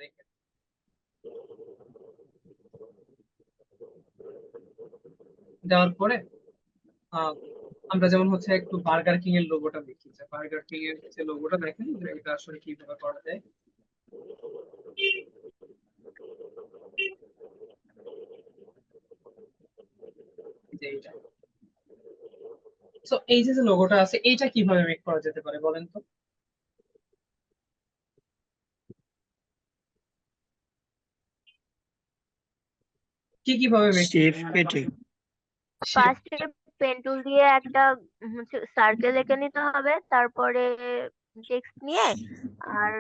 রেখে দেওয়ার পরে আহ, আমরা যেমন হচ্ছে একটু বার্গার কিং এর লোগোটা দেখি, যে বার্গার কিং এর যে লোগোটা দেখেন যে এটা আসলে কিভাবে করা যায়। যে এইটা, তো এই যে যে লোগোটা আছে এইটা কিভাবে মেক করা যেতে পারে বলেন তো? কিভাবে মেক শেপ কেটে শেপ? ফার্স্টে পেন টুল দিয়ে একটা হচ্ছে সার্কেল এঁকে নিতে হবে, তারপরে টেক্সট নিয়ে আর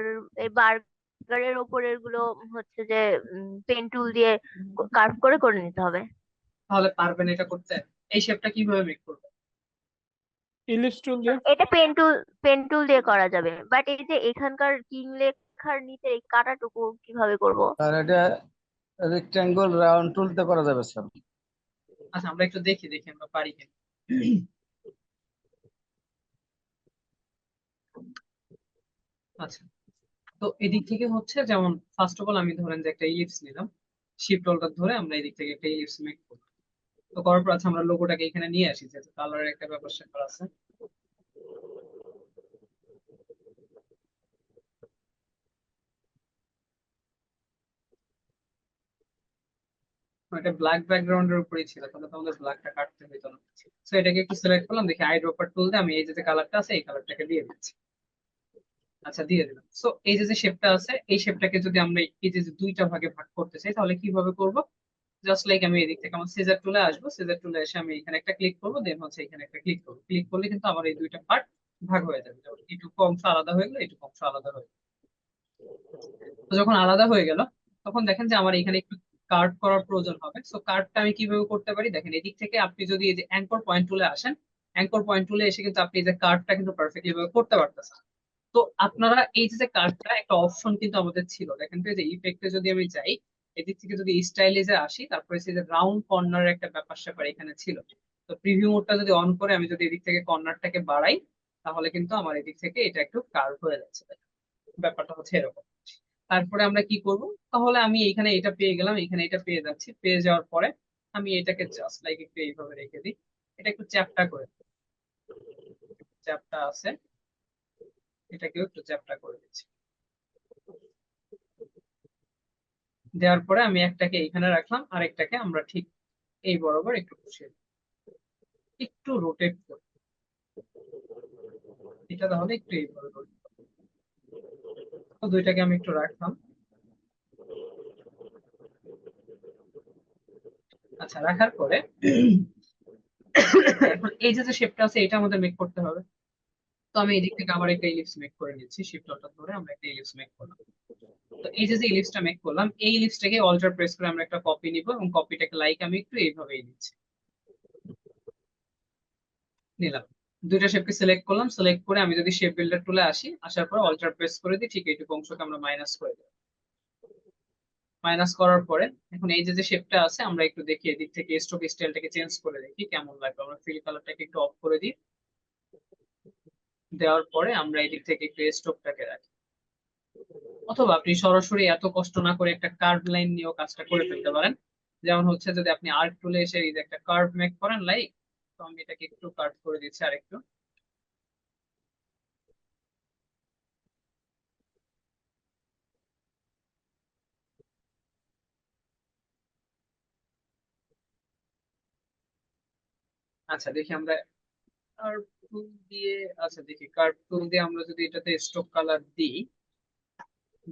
এই বার্গারের ওপরের গুলো হচ্ছে যে পেন টুল দিয়ে কার্ভ করে করে নিতে হবে। তাহলে পারবেন এটা করতে? এই শেপটা কিভাবে মেক করবে? ইলিপস টুল দিয়ে। এটা পেন টুল দিয়ে করা যাবে, বাট এই যে এখানকার কিং লেখার নিচে এই কাটাটুকু কিভাবে করব? আর এটা রেক্ট্যাঙ্গল রাউন্ড টুলতে করা যাবে স্যার। আচ্ছা আমরা একটু দেখি দেখি আমরা পারি কিনা। আচ্ছা, তো এদিক থেকে হচ্ছে যেমন ফার্স্ট অফ অল আমি ধরেন যে একটা ইলিপস নিলাম, শিফট অল্টা ধরে আমরা এদিক থেকে একটা ইলিপস মেক করব। তো করার পর আচ্ছা আমরা লোগোটাকে এখানে নিয়ে আসি, যেহেতু কালারের একটা ব্যাপার স্যাপার আছে। এটা ব্ল্যাক ব্যাকগ্রাউন্ডের উপরেই ছিল, তাহলে তো আমাদের ব্ল্যাকটা কাটতে হইতো না। তো এটাকে একটু সিলেক্ট করলাম, দেখি আই ড্রপার টুল দিয়ে আমি এই যে কালারটা আছে এই কালারটাকে দিয়ে দিচ্ছি। আচ্ছা দিয়ে দিলাম। সো এই যে শেপটা আছে এই শেপটাকে যদি আমরা এই যে দুইটা ভাগে ভাগ করতে চাই তাহলে কিভাবে করব? জাস্ট লাইক আমি এদিক থেকে আমার সিজার টুলে আসবো, সিজার টুলে এসে আমি এখানে একটা ক্লিক করবো, দেন হচ্ছে এখানে একটা ক্লিক করবো, ক্লিক করলে কিন্তু আমার এই দুইটা পার্ট ভাগ হয়ে যাবে। যেমন এইটুকু অংশ আলাদা হয়ে গেলো, এইটুকু অংশ আলাদা হয়ে গেলো। তো যখন আলাদা হয়ে গেল তখন দেখেন যে আমার এখানে একটু কার্ভ করার প্রয়োজন হবে। সো কার্ভটা আমি কিভাবে করতে পারি দেখেন, এদিক থেকে আপনি যদি এই যে অ্যাঙ্কর পয়েন্ট টুলে আসেন, অ্যাঙ্কর পয়েন্ট টুলে এসে কিন্তু আপনি এই যে কার্ভটা কিন্তু পারফেক্টলি ভাবে করতে পারতেছেন। তো আপনারা এই যে কার্ভটা একটা অপশন কিন্তু আমাদের ছিল, দেখেন তো এই যে ইফেক্টে যদি আমি যাই, এদিক থেকে যদি স্টাইলিজে আসি, তারপরে সেই যে রাউন্ড কর্নার একটা ব্যাপার স্যাপার এখানে ছিল। তো প্রিভিউ মোডটা যদি অন করে আমি যদি এদিক থেকে কর্নারটাকে বাড়াই, তাহলে কিন্তু আমার এদিক থেকে এটা একটু কার্ভ হয়ে যাচ্ছে। ব্যাপারটা হচ্ছে এরকম। তারপরে আমরা কি করব? তাহলে আমি এখানে এটা পেয়ে গেলাম, এখানে এটা পেয়ে যাচ্ছি, পেয়ে যাওয়ার পরে আমি এটাকে জাস্ট লাইক একটু এইভাবে রেখে দিই, এটা একটু চ্যাপটা করে দিই। চ্যাপটা আছে, এটাকেও একটু চ্যাপটা করে দিচ্ছি। দেওয়ার পরে আমি একটাকে এখানে রাখলাম, আর একটাকে আমরা ঠিক এই বরাবর একটু বসিয়ে দিই। একটু রোটেট করি এটা, তাহলে একটু এইভাবে rotate করি। তো দুইটাকে আমি একটু রাখলাম। আচ্ছা রাখার পরে এখন এই যে শেপটা আছে এটা আমাদের মেক করতে হবে। তো আমি এদিক থেকে আবার একটা ইলিপস মেক করে নিচ্ছি, শিফট অল্টার ধরে আমরা একটা ইলিপস মেক করলাম। তো এই যে ইলিপসটা মেক করলাম, এই ইলিপসটাকে অল্টার প্রেস করে আমরা একটা কপি নিব, এবং কপিটাকে লাইক আমি একটু এইভাবেই দিচ্ছি, নিলাম। দুইটা শেপকে সিলেক্ট করলাম, সিলেক্ট করে আমি যদি শেপ বিল্ডার টুলে আসি, আসার পর অল্টার প্রেস করে দিই, ঠিক এইটুকু অংশকে আমরা মাইনাস করে দিই। মাইনাস করার পরে এখন এই যে শেপটা আছে আমরা একটু দেখি এদিক থেকে স্ট্রোক স্টাইলটাকে চেঞ্জ করে দেখি কেমন লাগবে। আমরা ফিল কালারটাকে একটু অফ করে দিই, দেওয়ার পরে আমরা এদিক থেকে একটু স্ট্রোকটাকে রাখি। অথবা আপনি সরাসরি এত কষ্ট না করে একটা কার্ভ লাইন নিয়েও কাজটা করে ফেলতে পারেন। যেমন হচ্ছে যদি আপনি আর্ক টুলে এসে এই যে একটা কার্ভ মেক করেন লাইক, তো আমি এটাকে একটু কার্ভ করে দিচ্ছি আরেকটু। আচ্ছা দেখি আমরা কার্ভ টুল দিয়ে, আচ্ছা দেখি কার্ভ টুল দিয়ে আমরা যদি এটাতে স্ট্রোক কালার দিই,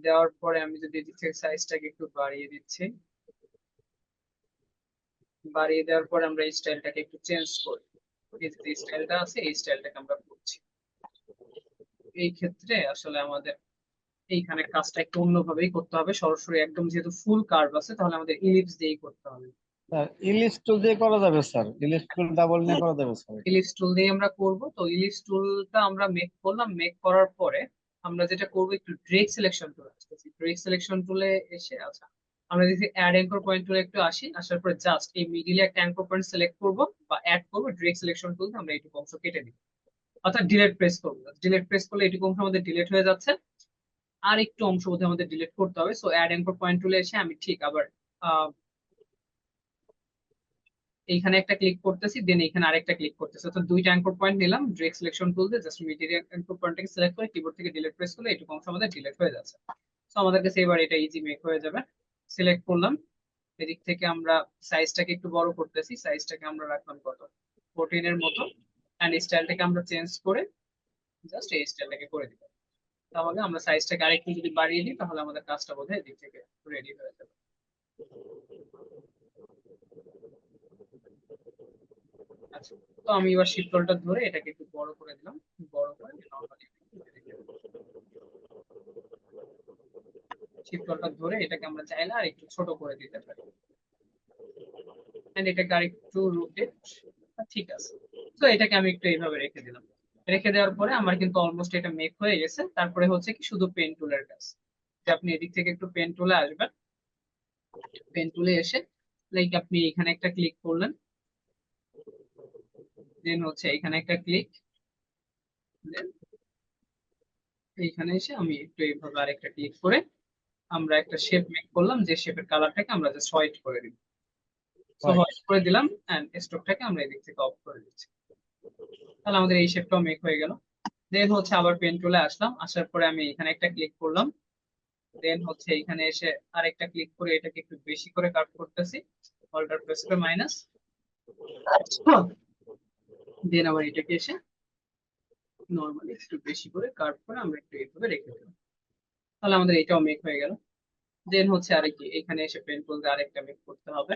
দেওয়ার পরে আমি যদি এদিক থেকে সাইজটাকে একটু বাড়িয়ে দিচ্ছি, বাড়িয়ে দেওয়ার পরে আমরা এই স্টাইলটাকে একটু চেঞ্জ করি। এই যে স্টাইলটা আছে এই স্টাইলটাকে আমরা করছি। এই ক্ষেত্রে আসলে আমাদের এইখানে কাজটা একটু অন্যভাবেই করতে হবে, সরাসরি একদম যেহেতু ফুল কার্ভ আছে তাহলে আমাদের ইলিপস দিয়েই করতে হবে। স্যার ইলিপস টুল দিয়ে করা যাবে স্যার, ইলিপস টুল ডাবল নিয়ে করা যাবে স্যার। ইলিপস টুল দিয়ে আমরা করব। তো ইলিপস টুলটা আমরা মেক করলাম, মেক করার পরে আমরা যেটা করব একটু ড্রেগ সিলেকশন টুল আসতেছি, ড্রেগ সিলেকশন টুলে এসে আচ্ছা আমরা যদি অ্যাড অ্যাঙ্কর পয়েন্ট টুলে একটু আসি, আসার পরে জাস্ট এই মিডিলে একটা অ্যাঙ্কর পয়েন্ট সিলেক্ট করব বা অ্যাড করব, ড্রেগ সিলেকশন টুল আমরা এইটুকু অংশ কেটে দিব, অর্থাৎ ডিলেট প্রেস করবো। ডিলেট প্রেস করলে এইটুকু অংশ আমাদের ডিলেট হয়ে যাচ্ছে। আর একটু অংশ বোধহয় আমাদের ডিলিট করতে হবে। সো অ্যাড অ্যাঙ্কর পয়েন্ট টুলে এসে আমি ঠিক আবার এইখানে একটা ক্লিক করতেছি, দেন এখানে আরেকটা ক্লিক করতেছি, তো দুইটা অ্যাঙ্কর পয়েন্ট নিলাম। ডিরেক্ট সিলেকশন টুল দিয়ে জাস্ট মিডিয়ার অ্যাঙ্কর পয়েন্টটাকে সিলেক্ট করে কিবোর্ড থেকে ডিলিট প্রেস করলে এটুকু অংশ আমাদের ডিলিট হয়ে যাচ্ছে। তো আমাদের কাছে এবার এটা ইজি মেক হয়ে যাবে। সিলেক্ট করলাম, এদিক থেকে আমরা সাইজটাকে একটু বড় করতেছি, সাইজটাকে আমরা রাখলাম কত 14 এর মতো, এন্ড স্টাইলটাকে আমরা চেঞ্জ করে জাস্ট এই স্টাইলটাকে করে দিব। তাহলে আমরা সাইজটাকে আরেকটু যদি বাড়িয়ে দিই তাহলে আমাদের কাজটা বোধহয় এদিক থেকে রেডি হয়ে যাবে। আচ্ছা, তো আমি এবার শিফট কলটা ধরে এটাকে একটু বড় করে দিলাম, বড় করে নরমালি শিফট কলটা ধরে এটাকে আমরা চাইলে আর একটু ছোট করে দিতে পারি, এন্ড এটাকে আর একটু রোটেট। ঠিক আছে, তো এটাকে আমি একটু এইভাবে রেখে দিলাম। রেখে দেওয়ার পরে আমার কিন্তু অলমোস্ট এটা মেক হয়ে গেছে। তারপরে হচ্ছে কি শুধু পেন টুলের কাজ, যে আপনি এদিক থেকে একটু পেন টুলে আসবেন, পেন টুলে এসে লাইক আপনি এখানে একটা ক্লিক করলেন, দেন হচ্ছে এখানে একটা ক্লিক, দেন এইখানে এসে আমি একটু এইভাবে আরেকটা ক্লিক করে আমরা একটা শেপ মেক করলাম, যে শেপের কালারটাকে আমরা জাস্ট হোয়াইট করে দিব। সো হোয়াইট করে দিলাম এন্ড স্ট্রোকটাকে আমরা এদিক থেকে অফ করে দিচ্ছি। তাহলে আমাদের এই শেপটাও মেক হয়ে গেল। দেন হচ্ছে আবার পেন টুলে আসলাম, আসার পরে আমি এখানে একটা ক্লিক করলাম, দেন হচ্ছে এখানে এসে আরেকটা ক্লিক করে এটাকে একটু বেশি করে কাট করতেছি, অল্টার প্রেস করে মাইনাস, দেন আবার এটাকে এসে নরমালি একটু বেশি করে কাট করে আমরা একটু এইভাবে রেখে দিলাম। তাহলে আমাদের এটাও মেক হয়ে গেল। দেন হচ্ছে আরেকটি এখানে এসে পেন টুল দিয়ে আরেকটা মেক করতে হবে,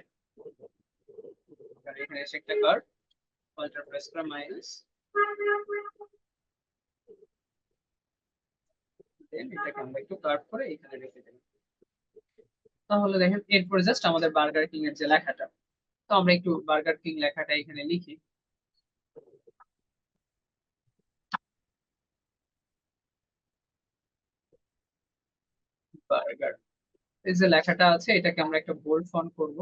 এখানে এসে একটা কার্ভ, অল্টার প্রেস করে মাইনাস, দেন এটাকে আমরা একটু কার্ভ করে এখানে রেখে দিলাম। তাহলে দেখেন এরপরে জাস্ট আমাদের বার্গার কিং এর যে লেখাটা, তো আমরা একটু বার্গার কিং লেখাটা এখানে লিখি। বার্গার, এই যে লেখাটা আছে এটাকে আমরা একটা বোল্ড ফন্ট করব।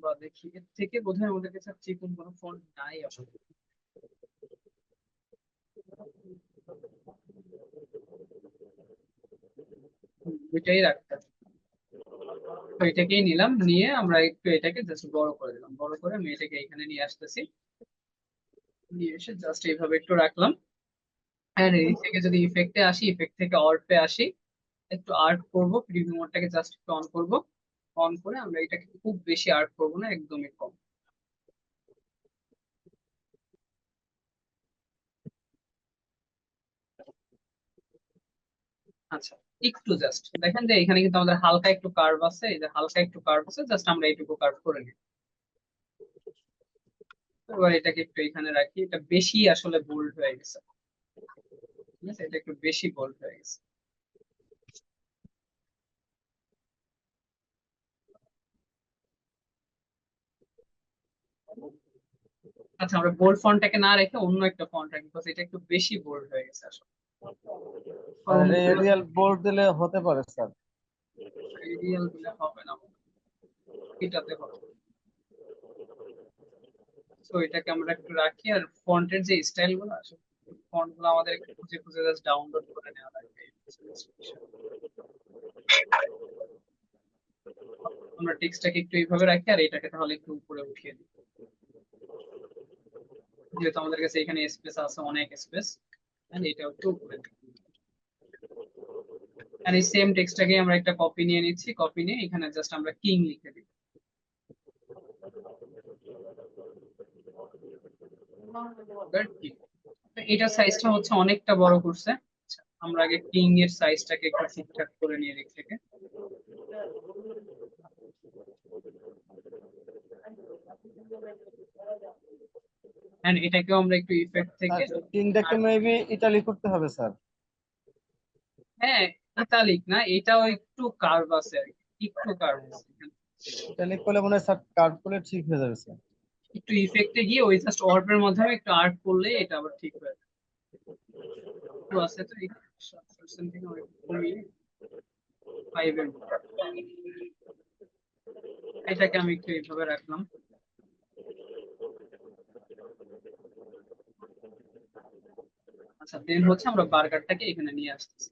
বা দেখি এর থেকে বোধহয় আমাদের কাছে চিকন কোনো ফন্ট নাই আসলে। দুইটাই রাখতে হবে। তো এটাকেই নিলাম, নিয়ে আমরা একটু এটাকে জাস্ট বড় করে দিলাম, বড় করে আমি এটাকে এখানে নিয়ে আসতেছি, নিয়ে এসে জাস্ট এইভাবে একটু রাখলাম। হ্যাঁ, এই থেকে যদি ইফেক্টে আসি, ইফেক্ট থেকে অল্পে আসি, একটু আর্ট করব, প্রিভিউ মোডটাকে জাস্ট একটু অন করব, অন করে আমরা এটাকে খুব বেশি আর্ট করব না, একদমই কম। আচ্ছা, একটু জাস্ট দেখেন যে এখানে কিন্তু আমাদের হালকা একটু কার্ভ আছে, এই যে হালকা একটু কার্ভ আছে, জাস্ট আমরা এইটুকু কার্ভ করে নিই। এবার এটাকে একটু এখানে রাখি, এটা বেশি আসলে বোল্ড হয়ে গেছে, ঠিক আছে, এটা একটু বেশি বোল্ড হয়ে গেছে। আচ্ছা, আমরা বোল্ড ফন্টটাকে না রেখে অন্য একটা ফন্ট রাখি, বিকজ এটা একটু বেশি বোল্ড হয়ে গেছে আসলে। আর এরিয়াল বোল্ড দিলে হতে পারে স্যার। রিয়েল দিলে হবে না, এটাতে হবে। তো এটাকে আমরা একটু রাখি, আর ফন্টের যে স্টাইল গুলো আছে, ফন্ট গুলো আমাদের একটু খুঁজে খুঁজে জাস্ট ডাউনলোড করে নেওয়া লাগবে। আমরা টেক্সটটাকে একটু এইভাবে রাখি, আর এটাকে তাহলে একটু উপরে উঠিয়ে দিই, যেহেতু আমাদের কাছে এখানে স্পেস আছে, অনেক স্পেস, এটা একটু উপরে দিই। আর এই সেম টেক্সটটাকে আমরা একটা কপি নিয়ে নিচ্ছি, কপি নিয়ে এখানে জাস্ট আমরা কিং লিখে দিই। তো এটার সাইজটা হচ্ছে অনেকটা বড় করছে। আচ্ছা, আমরা আগে কিং এর সাইজটাকে একটু ঠিকঠাক করে নিয়ে দিক থেকে। এন্ড এটাকেও আমরা একটু ইফেক্ট থেকে, কিংটাকে মেবি ইটালি করতে হবে স্যার। হ্যাঁ, ইতালিক না, এটাও একটু কার্ভ আছে আর কি, একটু কার্ভ আছে এখানে। ইটালি করলে মনে হয় স্যার কার্ভ করলে ঠিক হয়ে যাবে স্যার। একটু ইফেক্টে গিয়ে ওই জাস্ট অর্বের মাধ্যমে একটু আর্ট করলে এটা আবার ঠিক হয়ে যাবে। একটু আছে তো এই থেকে কমিয়ে 5 এর মতো। এটাকে আমি একটু এইভাবে রাখলাম। আচ্ছা দেন হচ্ছে আমরা বার্গারটাকে এখানে নিয়ে আসতেছি।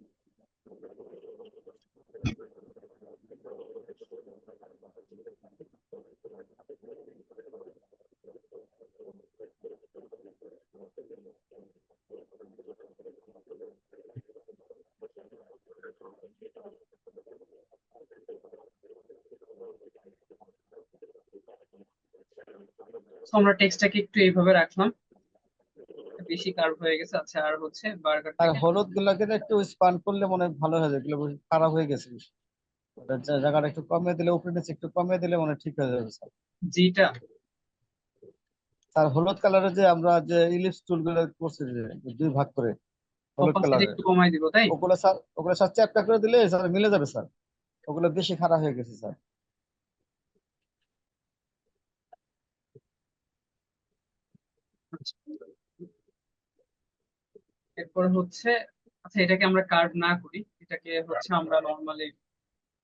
তো আমরা টেক্সটটাকে একটু এইভাবে রাখলাম, বেশি কার্ভ হয়ে গেছে। আচ্ছা আর হচ্ছে আর বার্গারটাকে হলুদ গুলাকে একটু স্পান করলে মনে হয় ভালো হয়ে যায়, এগুলো বেশি খারাপ হয়ে গেছে বেশি। ওটা জায়গাটা একটু কমিয়ে দিলে, উপরে নিচে একটু কমিয়ে দিলে মনে হয় ঠিক হয়ে যাবে স্যার। জিটা আর হলুদ কালারের যে আমরা যে ইলিশ চুল গুলো করছি যে দুই ভাগ করে হলুদ অপাসিটি কালারের, একটু কমাই দিব, তাই? ওগুলো স্যার চ্যাপটা করে দিলে স্যার মিলে যাবে স্যার। ওগুলো বেশি খারাপ হয়ে গেছে স্যার। আচ্ছা, এরপর হচ্ছে আচ্ছা এটাকে আমরা কার্ভ না করি, এটাকে হচ্ছে আমরা নর্মালি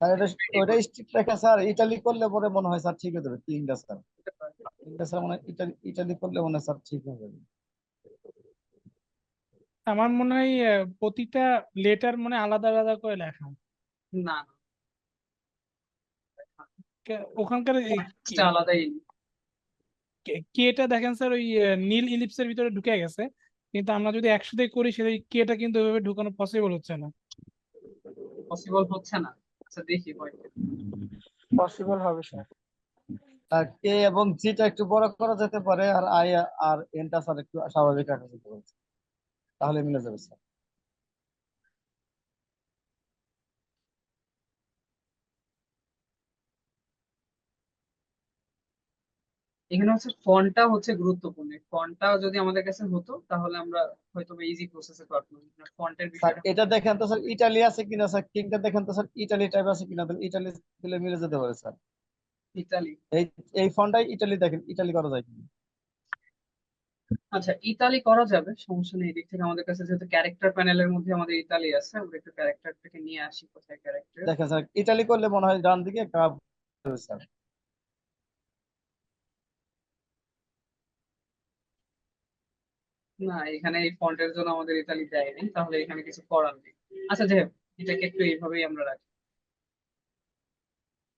আর এটা ওইটা স্ট্রিক রেখা স্যার, ইটালি করলে পরে মনে হয় স্যার ঠিক হয়ে যাবে। তিনটা স্যার, তিনটা স্যার মনে হয় ইটালি ইটালি করলে মনে হয় স্যার ঠিক হয়ে যাবে। আমার মনে হয় প্রতিটা লেটার মানে আলাদা আলাদা করে লেখা। না, ওখানকার টেক্সটটা আলাদাই। কেটা দেখেন স্যার ওই নীল ইলিপসের ভিতরে ঢুকে গেছে, কিন্তু আমরা যদি একসাথে করি সেটা কেটা কিন্তু ওইভাবে ঢুকানো পসিবল হচ্ছে না। পসিবল হচ্ছে না। আচ্ছা দেখি হয় কি। পসিবল হবে স্যার। আর কে এবং জিটা একটু বড় করা যেতে পারে, আর আই আর এনটা স্যার একটু স্বাভাবিক রাখা যেতে পারে, তাহলে মিলে যাবে স্যার। এখানে হচ্ছে ফন্টটা হচ্ছে গুরুত্বপূর্ণ, ফন্টটা যদি আমাদের কাছে হতো তাহলে আমরা হয়তো ইজি প্রসেসে পারতাম। ফন্টের স্যার বিষয়টা এটা দেখেন তো স্যার, ইটালি আছে কিনা স্যার, কিংটা দেখেন তো স্যার, ইটালি টাইপ আছে কিনা, তাহলে ইটালি দিলে মিলে যেতে পারে স্যার। ইতালি। এই এই ফন্টটাই ইটালি, দেখেন ইটালি করা যায় কিনা। আচ্ছা ইতালি করা যাবে, সমস্যা নেই। এদিক থেকে আমাদের কাছে যেহেতু ক্যারেক্টার প্যানেলের মধ্যে আমাদের ইতালি আছে, আমরা একটু ক্যারেক্টারটাকে নিয়ে আসি। কোথায় ক্যারেক্টার? দেখেন স্যার, ইটালি করলে মনে হয় ডান দিকে কার্ভ স্যার। না, এখানে এই ফন্টের জন্য আমাদের ইতালি দেয়নি, তাহলে এখানে কিছু করার নেই। আচ্ছা যাই হোক, এটাকে একটু এইভাবেই আমরা রাখি।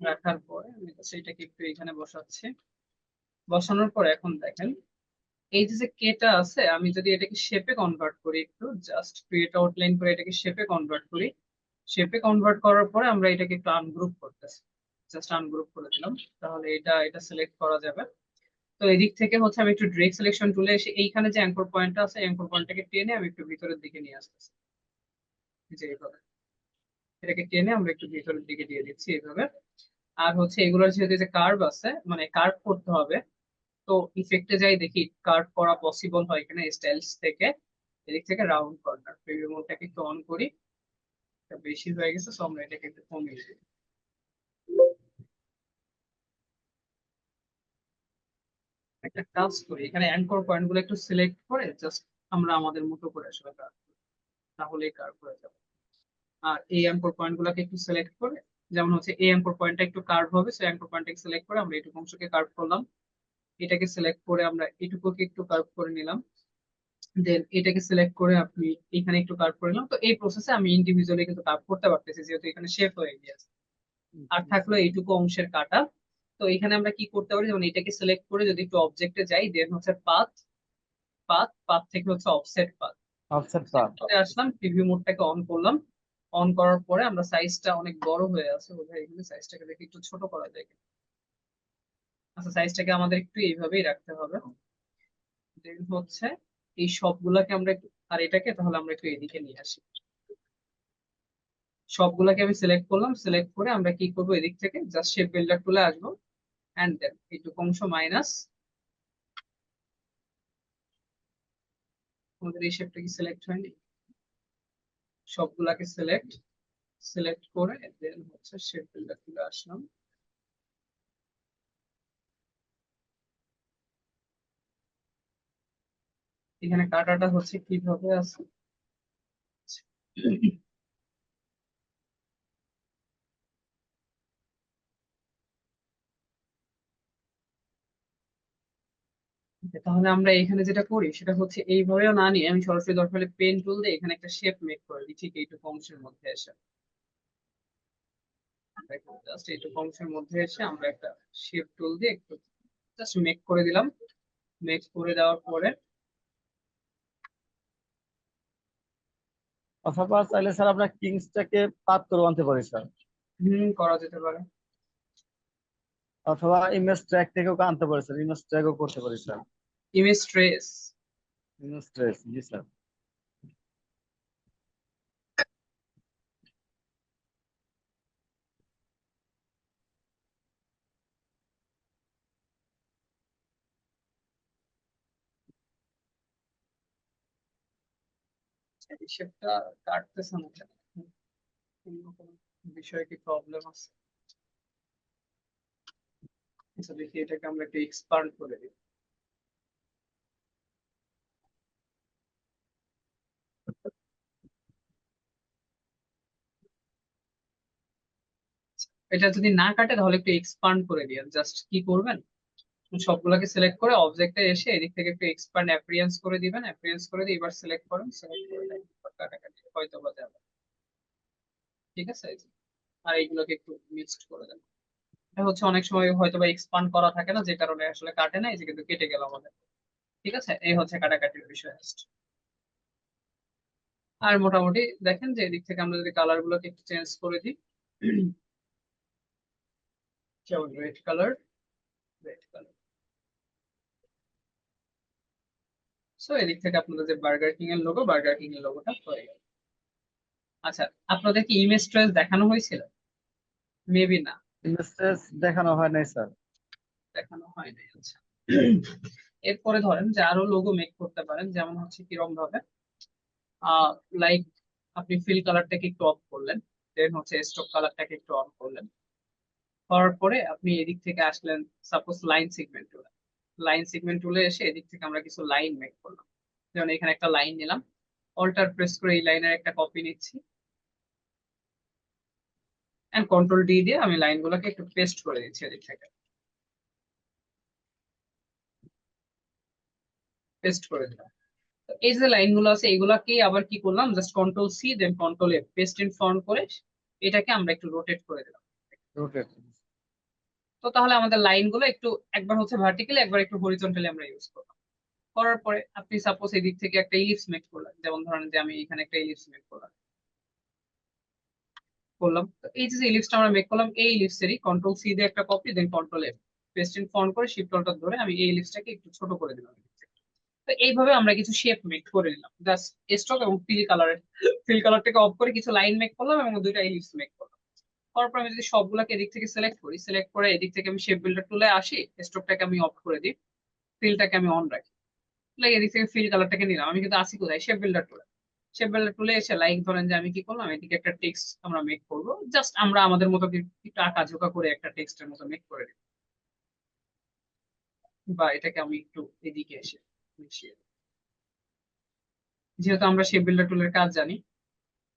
রাখার পরে আমি সেইটাকে একটু এখানে বসাচ্ছি। বসানোর পর এখন দেখেন এই যে যে কেটা আছে, আমি যদি এটাকে শেপে কনভার্ট করি, একটু জাস্ট ক্রিয়েট আউটলাইন করে এটাকে শেপে কনভার্ট করি। শেপে কনভার্ট করার পরে আমরা এটাকে একটু আনগ্রুপ করতেছি। জাস্ট আনগ্রুপ করে দিলাম, তাহলে এটা এটা সিলেক্ট করা যাবে। তো এদিক থেকে হচ্ছে আমি একটু ড্রেগ সিলেকশন টুলে এসে এইখানে যে অ্যাঙ্কর পয়েন্টটা আছে, অ্যাঙ্কর পয়েন্টটাকে টেনে আমি একটু ভিতরের দিকে নিয়ে আসতেছি। যে এইভাবে এটাকে টেনে আমরা একটু ভিতরের দিকে দিয়ে দিচ্ছি এইভাবে। আর হচ্ছে এগুলোর যেহেতু যে কার্ভ আছে, মানে কার্ভ করতে হবে, তো ইফেক্টে যাই দেখি কার্ভ করা পসিবল হয় কিনা স্টাইলস থেকে। এদিক থেকে রাউন্ড কর্নার প্রিভিউ মোডটাকে একটু অন করি। এটা বেশি হয়ে গেছে, সো আমরা এটাকে একটু কমিয়ে দিই। একটা কাজ করি, এখানে অ্যাঙ্কর পয়েন্ট গুলো একটু সিলেক্ট করে জাস্ট আমরা আমাদের মতো করে আসলে কার্ভ, তাহলে কার্ভ হয়ে যাবে। আর এই অ্যাঙ্কর পয়েন্ট গুলোকে একটু সিলেক্ট করে, যেমন হচ্ছে এই অ্যাঙ্কর পয়েন্টটা একটু কার্ভ হবে, সেই অ্যাঙ্কর পয়েন্টটাকে সিলেক্ট করে আমরা এইটুকু অংশকে কার্ভ করলাম। এটাকে সিলেক্ট করে আমরা এটুকুকে একটু কার্ভ করে নিলাম। দেন এটাকে সিলেক্ট করে আপনি এখানে একটু কার্ভ করে নিলাম। তো এই প্রসেসে আমি ইন্ডিভিজুয়ালি কিন্তু কার্ভ করতে পারতেছি, যেহেতু এখানে শেপ হয়ে গিয়েছে। আর থাকলো এইটুকু অংশের কাটা। তো এখানে আমরা কি করতে পারি, যেমন এটাকে সিলেক্ট করে যদি একটু অবজেক্টে যাই, দেন হচ্ছে পাথ, পাথ পাথ থেকে হচ্ছে offset path. Offset offset path. পাথে আসলাম, প্রিভিউ মোডটাকে অন করলাম। অন করার পরে আমরা সাইজটা অনেক বড় হয়ে আছে বোধহয়, এখানে সাইজটাকে দেখে একটু ছোট করা যায় কিনা। আচ্ছা সাইজটাকে আমাদের একটু এইভাবেই রাখতে হবে। দেন হচ্ছে এই সবগুলাকে আমরা একটু, আর এটাকে তাহলে আমরা একটু এদিকে নিয়ে আসি। সবগুলাকে আমি সিলেক্ট করলাম, সিলেক্ট করে আমরা কি করবো, এদিক থেকে জাস্ট শেপ বিল্ডার টুলে আসবো। অ্যান্ড দেন এইটুকু অংশ মাইনাস, আমাদের এই শেপটা কি সিলেক্ট হয়নি? সবগুলাকে সিলেক্ট, সিলেক্ট করে দেন হচ্ছে শেপ বিল্ডার টুলে আসলাম। এখানে কাটাটা হচ্ছে কিভাবে আছে, তাহলে আমরা এখানে যেটা করি সেটা হচ্ছে এইভাবেও না নিয়ে আমি সরাসরি দরকার হলে পেন টুল দিয়ে এখানে একটা শেপ মেক করে দিই ঠিক এইটুকু অংশের মধ্যে এসে। জাস্ট এইটুকু অংশের মধ্যে এসে আমরা একটা শেপ টুল দিয়ে একটু জাস্ট মেক করে দিলাম। মেক করে দেওয়ার পরে অথবা চাইলে স্যার আমরা কিংসটাকে পাত করে আনতে পারি স্যার, করা যেতে পারে। অথবা ইমেজ ট্র্যাক থেকেও আনতে পারি স্যার, ইমেজ ট্র্যাকও করতে পারি sir. Image trace, image trace, জি স্যার। এই শেপটা কাটতেছে না কেন? অন্য কোনো বিষয়ে কি প্রবলেম আছে? আচ্ছা দেখি এটাকে আমরা একটু এক্সপান্ড করে দিই। এটা যদি না কাটে তাহলে একটু এক্সপান্ড করে দিন। জাস্ট কি করবেন, সবগুলোকে সিলেক্ট করে অবজেক্টে এসে এদিক থেকে একটু এক্সপান্ড অ্যাপিয়ারেন্স করে দিবেন। অ্যাপিয়ারেন্স করে দিয়ে এবার সিলেক্ট করেন, সিলেক্ট করে দেন, কাটাকাটি হয়তো বা যাবে। ঠিক আছে, এই যে। আর এইগুলোকে একটু মিক্সড করে দেন। এটা হচ্ছে অনেক সময় হয়তো বা এক্সপান্ড করা থাকে না, যে কারণে আসলে কাটে না, এই যে কিন্তু কেটে গেল আমাদের। ঠিক আছে, এই হচ্ছে কাটাকাটির বিষয়। আর মোটামুটি দেখেন যে এদিক থেকে আমরা যদি কালার গুলোকে একটু চেঞ্জ করে দিই, যেমন red colour, red colour. So এদিক থেকে আপনাদের যে বার্গার কিং এর লোগো, বার্গার কিং এর লোগোটা হয়ে গেল। আচ্ছা, আপনাদের কি ইমেজ ট্রেস দেখানো হয়েছিল? মেবি না, ইমেজ ট্রেস দেখানো হয় নাই স্যার। দেখানো হয়নি। আচ্ছা, এরপরে ধরেন যে আরো লোগো মেক করতে পারেন, যেমন হচ্ছে কিরকম ভাবে, লাইক আপনি ফিল কালারটাকে একটু অফ করলেন, দেন হচ্ছে স্ট্রোক কালারটাকে একটু অন করলেন, করার পরে আপনি এদিক থেকে আসলেন সাপোজ লাইন সেগমেন্ট টুলে। লাইন সেগমেন্ট টুলে এসে এদিক থেকে আমরা কিছু লাইন মেক করলাম। যেমন এখানে একটা লাইন নিলাম, অল্টার প্রেস করে এই লাইনের একটা কপি নিচ্ছি, এন্ড কন্ট্রোল ডি দিয়ে আমি লাইনগুলোকে একটু পেস্ট করে দিচ্ছি এদিক থেকে, পেস্ট করে দিলাম। তো এই যে লাইনগুলো আছে এগুলাকে আবার কি করলাম, just control C then control F, paste in front করে এটাকে আমরা একটু রোটেট করে দিলাম। রোটেট। তো তাহলে আমাদের লাইনগুলো একটু একবার হচ্ছে ভার্টিক্যালি, একবার একটু হরিজন্টালি আমরা ইউজ করলাম। করার পরে আপনি সাপোজ এই দিক থেকে একটা ইলিপস মেক করলেন, যেমন ধরেন যে আমি এখানে একটা ইলিপস মেক করলাম। তো এই যে ইলিপসটা আমরা মেক করলাম, এই ইলিপসেরই কন্ট্রোল সি দিয়ে একটা copy then control F, paste in font করে শিফট অল্টার ধরে আমি এই ইলিপসটাকে একটু ছোট করে দিলাম। তো এইভাবে আমরা কিছু শেপ মেক করে নিলাম, জাস্ট স্ট্রোক এবং ফিল কালারটাকে অফ করে কিছু লাইন মেক করলাম এবং দুইটা ইলিপস মেক করলাম। করার পর আমি যদি সবগুলোকে এদিক থেকে সিলেক্ট করি, সিলেক্ট করে এদিক থেকে আমি শেপ বিল্ডার টুলে আসি, স্ট্রোকটাকে আমি অফ করে দিই, ফিলটাকে আমি অন রাখি, এদিক থেকে ফিল কালারটাকে নিলাম। আমি কিন্তু আসি কোথায়, শেপ বিল্ডার টুলে। শেপ বিল্ডার টুলে এসে লাইক ধরেন যে আমি কি করলাম, এদিকে একটা টেক্সট আমরা মেক করবো, জাস্ট আমরা আমাদের মতো একটু আঁকাঝোঁকা করে একটা টেক্সটের মতো মেক করে দিই, বা এটাকে আমি একটু এদিকে এসে মিশিয়ে দিই। যেহেতু আমরা শেপ বিল্ডার টুলের কাজ জানি,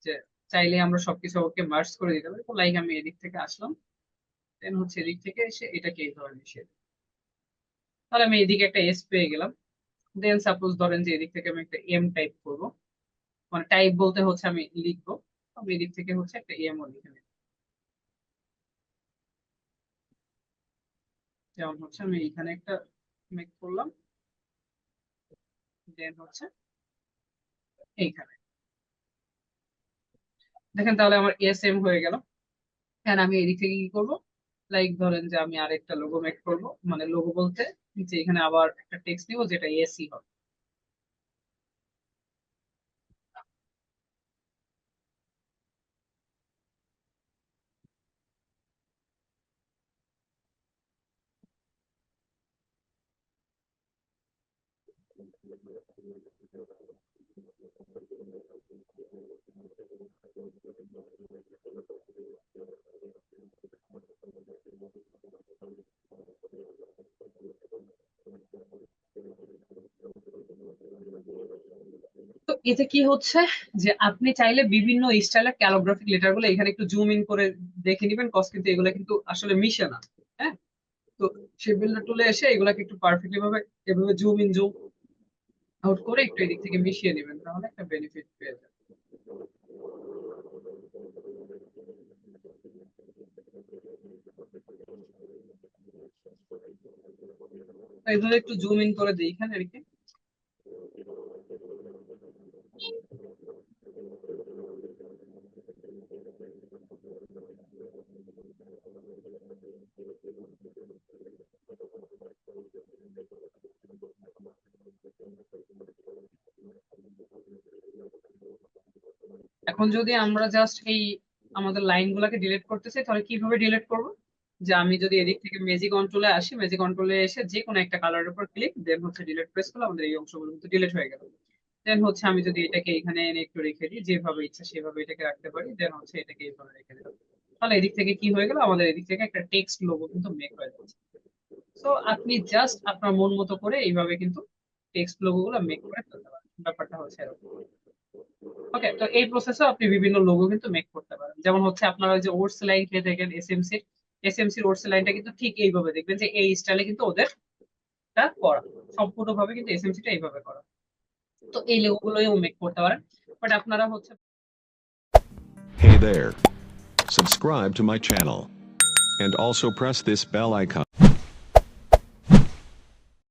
যে চাইলে আমরা সবকিছু ওকে মার্জ করে দিতে পারি, তো লাইক আমি এদিক থেকে আসলাম, দেন হচ্ছে এদিক থেকে এসে এটাকে এইভাবে মিশিয়ে দিই। তাহলে আমি এদিকে একটা এস পেয়ে গেলাম। দেন সাপোজ ধরেন যে এদিক থেকে আমি একটা এম টাইপ করব, মানে টাইপ বলতে হচ্ছে আমি লিখবো, আমি এদিক থেকে হচ্ছে একটা এম ও লিখে নিই। যেমন হচ্ছে আমি এখানে একটা মেক করলাম, দেন হচ্ছে এইখানে দেখেন, তাহলে আমার এস এম হয়ে গেল। হ্যাঁ, আমি এদিক থেকে কি করবো, লাইক ধরেন যে আমি আরেকটা লোগো মেক করব, মানে লোগো বলতে যে এখানে আবার একটা টেক্সট নিব যেটা এসি হবে। তো এতে কি হচ্ছে, যে আপনি চাইলে বিভিন্ন স্টাইলের ক্যালোগ্রাফিক লেটার গুলো এখানে একটু জুম ইন করে দেখে নিবেন, কজ কিন্তু এগুলো কিন্তু আসলে মিশে না। হ্যাঁ, তো শেপ বিল্ডার টুলে এসে এগুলাকে একটু পারফেক্টলি ভাবে এভাবে জুম ইন জুম আউট করে একটু এদিক থেকে মিশিয়ে নেবেন, তাহলে একটা বেনিফিট পেয়ে যাবেন। এগুলো একটু জুম ইন করে দিই এখানে আর কি। এখন যদি আমরা জাস্ট এই আমাদের লাইন গুলাকে ডিলিট করতে চাই তাহলে কিভাবে ডিলিট করব? যে আমি যদি এদিক থেকে ম্যাজিক কন্ট্রোলে আসি, ম্যাজিক কন্ট্রোলে এসে যে কোনো একটা কালারের উপর ক্লিক দেন হচ্ছে ডিলিট প্রেস করলে আমাদের এই অংশগুলো কিন্তু ডিলিট হয়ে গেল। দেন হচ্ছে আমি যদি এটাকে এখানে এনে একটু রেখে দিই, যেভাবে ইচ্ছা সেভাবে এটাকে রাখতে পারি, দেন হচ্ছে এটাকে এইভাবে রেখে দিলাম, তাহলে এদিক থেকে কি হয়ে গেল, আমাদের এদিক থেকে একটা টেক্সট লোগো কিন্তু মেক হয়ে যাচ্ছে। তো আপনি জাস্ট আপনার মন মতো করে এইভাবে কিন্তু টেক্সট লোগো গুলো মেক করে ফেলতে পারেন, ব্যাপারটা হচ্ছে এরকম। ওকে, তো এই প্রসেসে আপনি বিভিন্ন লোগো কিন্তু মেক করতে পারেন। যেমন হচ্ছে আপনারা ওই যে ওটস লাইন খেয়ে থাকেন এসএমসির ওটস লাইনটা কিন্তু ঠিক এইভাবে দেখবেন যে এই স্টাইলে কিন্তু ওদের টা করা সম্পূর্ণভাবে কিন্তু এসএমসিটা এইভাবে করা। তো এই লোগো গুলোও মেক করতে পারেন, বাট আপনারা হচ্ছে Hey there. Subscribe to my channel. And also press this bell icon.